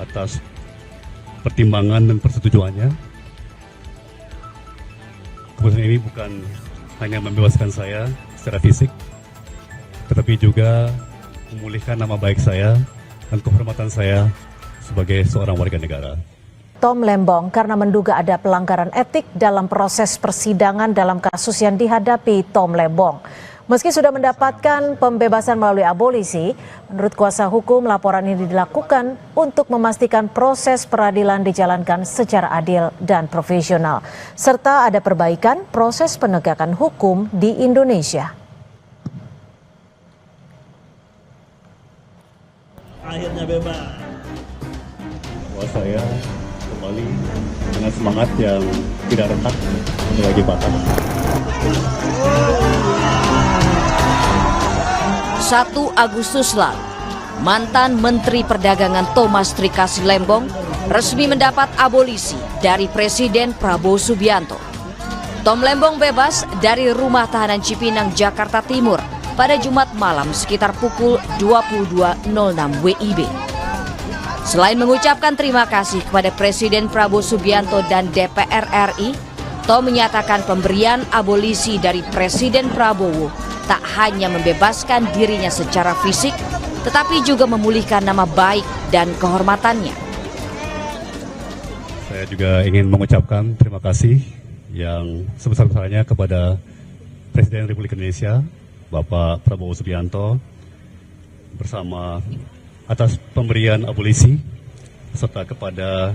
atas pertimbangan dan persetujuannya. Keputusan ini bukan hanya membebaskan saya secara fisik, tetapi juga memulihkan nama baik saya dan kehormatan saya sebagai seorang warga negara. Tom Lembong karena menduga ada pelanggaran etik dalam proses persidangan dalam kasus yang dihadapi Tom Lembong. Meski sudah mendapatkan pembebasan melalui abolisi, menurut kuasa hukum laporan ini dilakukan untuk memastikan proses peradilan dijalankan secara adil dan profesional, serta ada perbaikan proses penegakan hukum di Indonesia. Akhirnya bebas. Bahwa saya kembali dengan semangat yang tidak retak lagi patah. 1 Agustus lalu, mantan Menteri Perdagangan Thomas Trikasih Lembong resmi mendapat abolisi dari Presiden Prabowo Subianto. Tom Lembong bebas dari rumah tahanan Cipinang, Jakarta Timur pada Jumat malam sekitar pukul 22.06 WIB. Selain mengucapkan terima kasih kepada Presiden Prabowo Subianto dan DPR RI, Tom menyatakan pemberian abolisi dari Presiden Prabowo tak hanya membebaskan dirinya secara fisik, tetapi juga memulihkan nama baik dan kehormatannya. Saya juga ingin mengucapkan terima kasih yang sebesar-besarnya kepada Presiden Republik Indonesia, Bapak Prabowo Subianto, bersama atas pemberian abolisi, serta kepada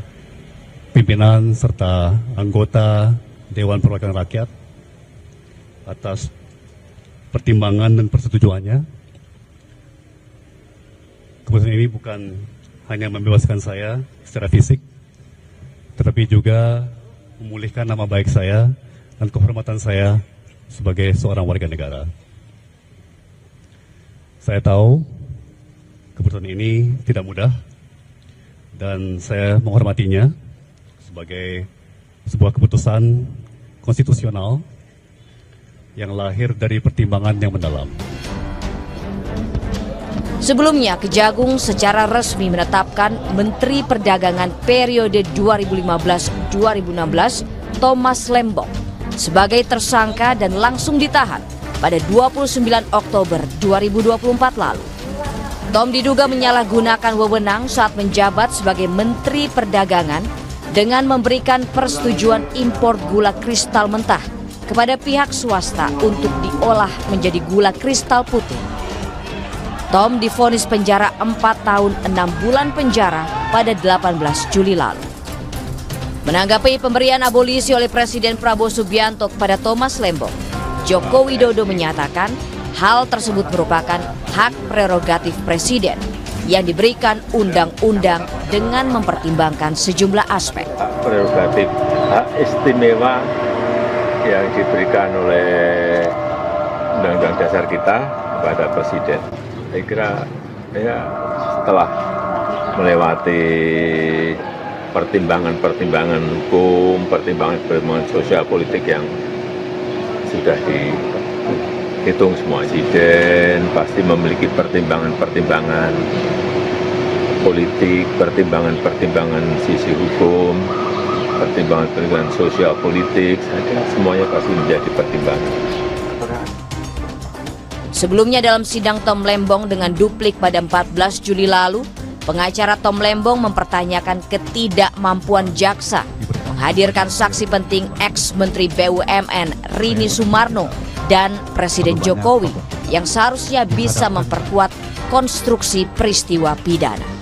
pimpinan serta anggota Dewan Perwakilan Rakyat atas pertimbangan dan persetujuannya. Keputusan ini bukan hanya membebaskan saya secara fisik, tetapi juga memulihkan nama baik saya dan kehormatan saya sebagai seorang warga negara. Saya tahu keputusan ini tidak mudah dan saya menghormatinya sebagai sebuah keputusan konstitusional yang lahir dari pertimbangan yang mendalam. Sebelumnya, Kejagung secara resmi menetapkan Menteri Perdagangan periode 2015-2016 Thomas Lembong sebagai tersangka dan langsung ditahan pada 29 Oktober 2024 lalu. Tom diduga menyalahgunakan wewenang saat menjabat sebagai Menteri Perdagangan dengan memberikan persetujuan impor gula kristal mentah kepada pihak swasta untuk diolah menjadi gula kristal putih. Tom divonis penjara 4 tahun 6 bulan penjara pada 18 Juli lalu. Menanggapi pemberian abolisi oleh Presiden Prabowo Subianto kepada Thomas Lembong, Joko Widodo menyatakan hal tersebut merupakan hak prerogatif Presiden yang diberikan undang-undang dengan mempertimbangkan sejumlah aspek. Hak prerogatif, hak istimewa yang diberikan oleh Undang-Undang Dasar kita kepada Presiden. Saya kira ya setelah melewati pertimbangan-pertimbangan hukum, pertimbangan-pertimbangan sosial politik yang sudah dihitung semua, Presiden pasti memiliki pertimbangan-pertimbangan politik, pertimbangan-pertimbangan sisi hukum, pertimbangan-pertimbangan sosial politik, saya kira semuanya pasti menjadi pertimbangan. Sebelumnya dalam sidang Tom Lembong dengan duplik pada 14 Juli lalu, pengacara Tom Lembong mempertanyakan ketidakmampuan jaksa menghadirkan saksi penting ex-Menteri BUMN Rini Sumarno dan Presiden Jokowi yang seharusnya bisa memperkuat konstruksi peristiwa pidana.